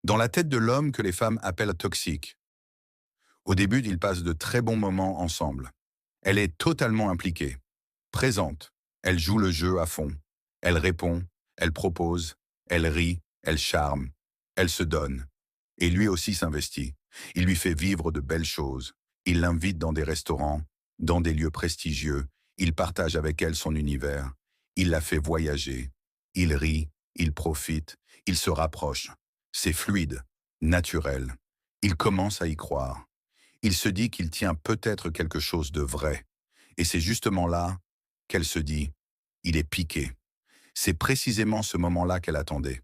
Dans la tête de l'homme que les femmes appellent toxique. Au début, ils passent de très bons moments ensemble. Elle est totalement impliquée, présente. Elle joue le jeu à fond. Elle répond, elle propose, elle rit, elle charme, elle se donne. Et lui aussi s'investit. Il lui fait vivre de belles choses. Il l'invite dans des restaurants, dans des lieux prestigieux. Il partage avec elle son univers. Il la fait voyager. Il rit, il profite, il se rapproche. C'est fluide, naturel. Il commence à y croire. Il se dit qu'il tient peut-être quelque chose de vrai. Et c'est justement là qu'elle se dit, il est piqué. C'est précisément ce moment-là qu'elle attendait.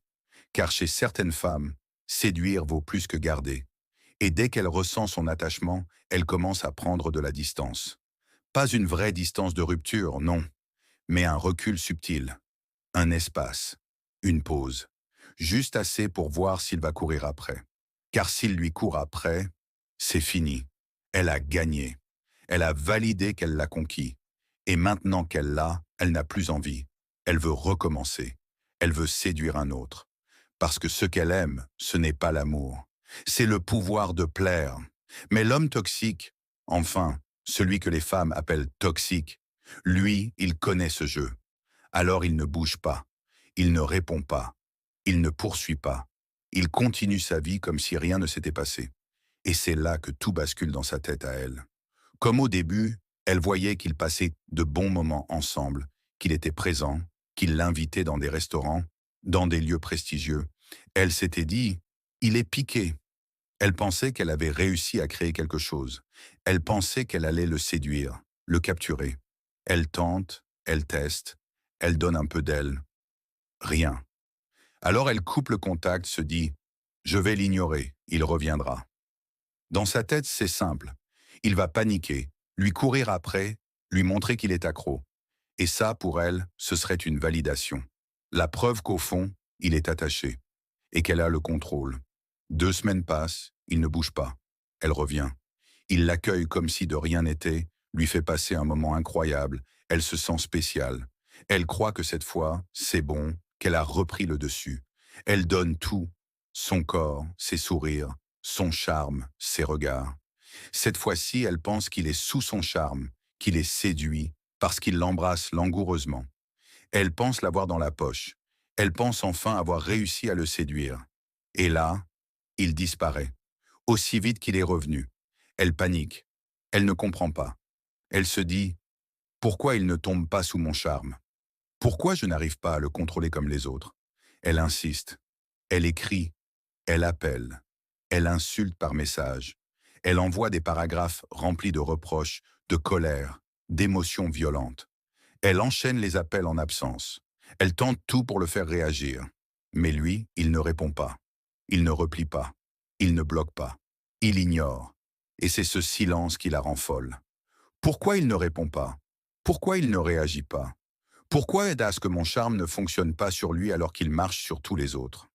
Car chez certaines femmes, séduire vaut plus que garder. Et dès qu'elle ressent son attachement, elle commence à prendre de la distance. Pas une vraie distance de rupture, non, mais un recul subtil, un espace, une pause. Juste assez pour voir s'il va courir après. Car s'il lui court après, c'est fini. Elle a gagné. Elle a validé qu'elle l'a conquis. Et maintenant qu'elle l'a, elle n'a plus envie. Elle veut recommencer. Elle veut séduire un autre. Parce que ce qu'elle aime, ce n'est pas l'amour. C'est le pouvoir de plaire. Mais l'homme toxique, enfin, celui que les femmes appellent toxique, lui, il connaît ce jeu. Alors il ne bouge pas. Il ne répond pas. Il ne poursuit pas. Il continue sa vie comme si rien ne s'était passé. Et c'est là que tout bascule dans sa tête à elle. Comme au début, elle voyait qu'ils passaient de bons moments ensemble, qu'il était présent, qu'il l'invitait dans des restaurants, dans des lieux prestigieux. Elle s'était dit, il est piqué. Elle pensait qu'elle avait réussi à créer quelque chose. Elle pensait qu'elle allait le séduire, le capturer. Elle tente, elle teste, elle donne un peu d'elle. Rien. Alors elle coupe le contact, se dit, je vais l'ignorer, il reviendra. Dans sa tête, c'est simple. Il va paniquer, lui courir après, lui montrer qu'il est accro. Et ça, pour elle, ce serait une validation. La preuve qu'au fond, il est attaché et qu'elle a le contrôle. 2 semaines passent, il ne bouge pas. Elle revient. Il l'accueille comme si de rien n'était, lui fait passer un moment incroyable. Elle se sent spéciale. Elle croit que cette fois, c'est bon, qu'elle a repris le dessus. Elle donne tout, son corps, ses sourires, son charme, ses regards. Cette fois-ci, elle pense qu'il est sous son charme, qu'il est séduit, parce qu'il l'embrasse langoureusement. Elle pense l'avoir dans la poche. Elle pense enfin avoir réussi à le séduire. Et là, il disparaît, aussi vite qu'il est revenu. Elle panique. Elle ne comprend pas. Elle se dit, pourquoi il ne tombe pas sous mon charme? Pourquoi je n'arrive pas à le contrôler comme les autres? Elle insiste. Elle écrit. Elle appelle. Elle insulte par message. Elle envoie des paragraphes remplis de reproches, de colère, d'émotions violentes. Elle enchaîne les appels en absence. Elle tente tout pour le faire réagir. Mais lui, il ne répond pas. Il ne replie pas. Il ne bloque pas. Il ignore. Et c'est ce silence qui la rend folle. Pourquoi il ne répond pas? Pourquoi il ne réagit pas? Pourquoi est-ce que mon charme ne fonctionne pas sur lui alors qu'il marche sur tous les autres?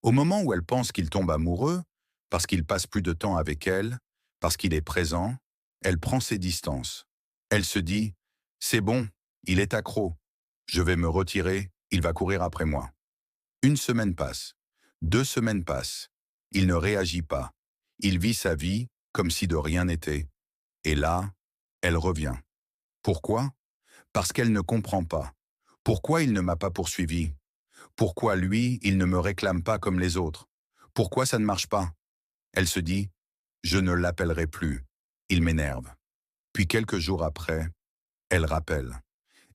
Au moment où elle pense qu'il tombe amoureux, parce qu'il passe plus de temps avec elle, parce qu'il est présent, elle prend ses distances. Elle se dit, c'est bon, il est accro. Je vais me retirer, il va courir après moi. 1 semaine passe. 2 semaines passent. Il ne réagit pas. Il vit sa vie comme si de rien n'était. Et là, elle revient. Pourquoi? Parce qu'elle ne comprend pas. Pourquoi il ne m'a pas poursuivi? Pourquoi lui, il ne me réclame pas comme les autres? Pourquoi ça ne marche pas? Elle se dit, je ne l'appellerai plus. Il m'énerve. Puis quelques jours après, elle rappelle.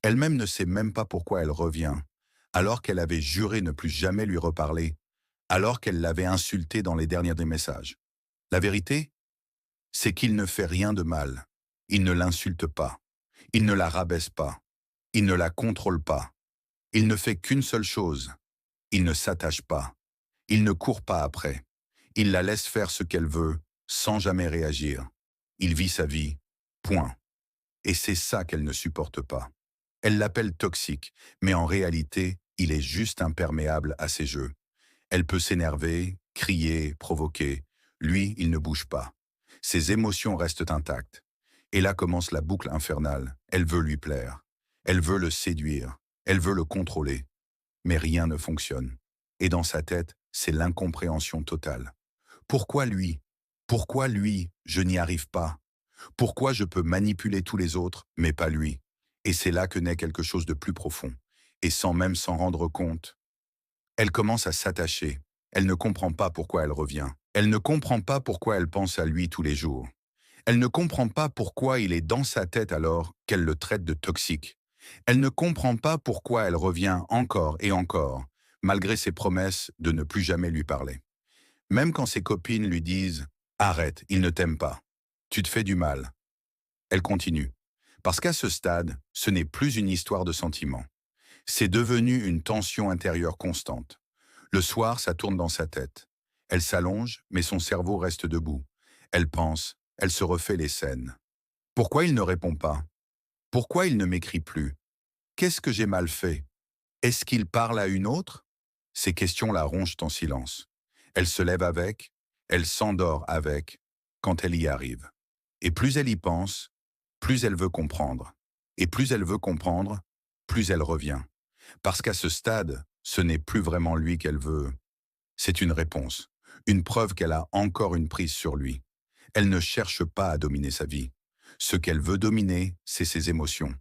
Elle-même ne sait même pas pourquoi elle revient, alors qu'elle avait juré ne plus jamais lui reparler, alors qu'elle l'avait insulté dans les derniers des messages. La vérité, c'est qu'il ne fait rien de mal. Il ne l'insulte pas. Il ne la rabaisse pas. Il ne la contrôle pas. Il ne fait qu'une seule chose. Il ne s'attache pas. Il ne court pas après. Il la laisse faire ce qu'elle veut, sans jamais réagir. Il vit sa vie. Point. Et c'est ça qu'elle ne supporte pas. Elle l'appelle toxique, mais en réalité, il est juste imperméable à ses jeux. Elle peut s'énerver, crier, provoquer. Lui, il ne bouge pas. Ses émotions restent intactes. Et là commence la boucle infernale. Elle veut lui plaire. Elle veut le séduire. Elle veut le contrôler. Mais rien ne fonctionne. Et dans sa tête, c'est l'incompréhension totale. Pourquoi lui? Pourquoi lui, je n'y arrive pas? Pourquoi je peux manipuler tous les autres, mais pas lui? Et c'est là que naît quelque chose de plus profond. Et sans même s'en rendre compte, elle commence à s'attacher. Elle ne comprend pas pourquoi elle revient. Elle ne comprend pas pourquoi elle pense à lui tous les jours. Elle ne comprend pas pourquoi il est dans sa tête alors qu'elle le traite de toxique. Elle ne comprend pas pourquoi elle revient encore et encore, malgré ses promesses de ne plus jamais lui parler. Même quand ses copines lui disent « Arrête, il ne t'aime pas. Tu te fais du mal », elle continue. Parce qu'à ce stade, ce n'est plus une histoire de sentiments. C'est devenu une tension intérieure constante. Le soir, ça tourne dans sa tête. Elle s'allonge, mais son cerveau reste debout. Elle pense, elle se refait les scènes. Pourquoi il ne répond pas? Pourquoi il ne m'écrit plus? Qu'est-ce que j'ai mal fait? Est-ce qu'il parle à une autre? Ces questions la rongent en silence. Elle se lève avec, elle s'endort avec, quand elle y arrive. Et plus elle y pense, plus elle veut comprendre. Et plus elle veut comprendre, plus elle revient. Parce qu'à ce stade, ce n'est plus vraiment lui qu'elle veut. C'est une réponse, une preuve qu'elle a encore une prise sur lui. Elle ne cherche pas à dominer sa vie. Ce qu'elle veut dominer, c'est ses émotions.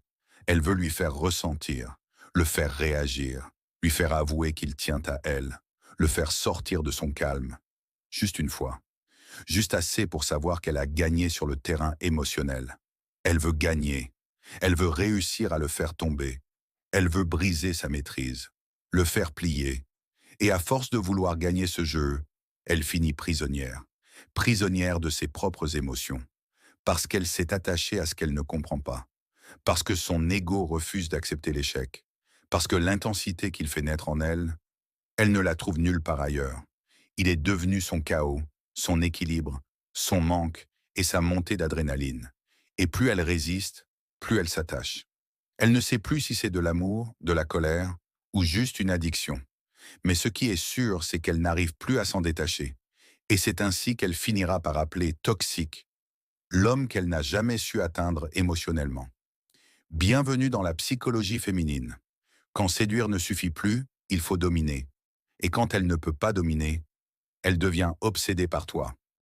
Elle veut lui faire ressentir, le faire réagir, lui faire avouer qu'il tient à elle, le faire sortir de son calme. Juste une fois. Juste assez pour savoir qu'elle a gagné sur le terrain émotionnel. Elle veut gagner. Elle veut réussir à le faire tomber. Elle veut briser sa maîtrise, le faire plier. Et à force de vouloir gagner ce jeu, elle finit prisonnière. Prisonnière de ses propres émotions. Parce qu'elle s'est attachée à ce qu'elle ne comprend pas. Parce que son ego refuse d'accepter l'échec. Parce que l'intensité qu'il fait naître en elle, elle ne la trouve nulle part ailleurs. Il est devenu son chaos, son équilibre, son manque et sa montée d'adrénaline. Et plus elle résiste, plus elle s'attache. Elle ne sait plus si c'est de l'amour, de la colère ou juste une addiction. Mais ce qui est sûr, c'est qu'elle n'arrive plus à s'en détacher. Et c'est ainsi qu'elle finira par appeler toxique l'homme qu'elle n'a jamais su atteindre émotionnellement. Bienvenue dans la psychologie féminine. Quand séduire ne suffit plus, il faut dominer. Et quand elle ne peut pas dominer, elle devient obsédée par toi.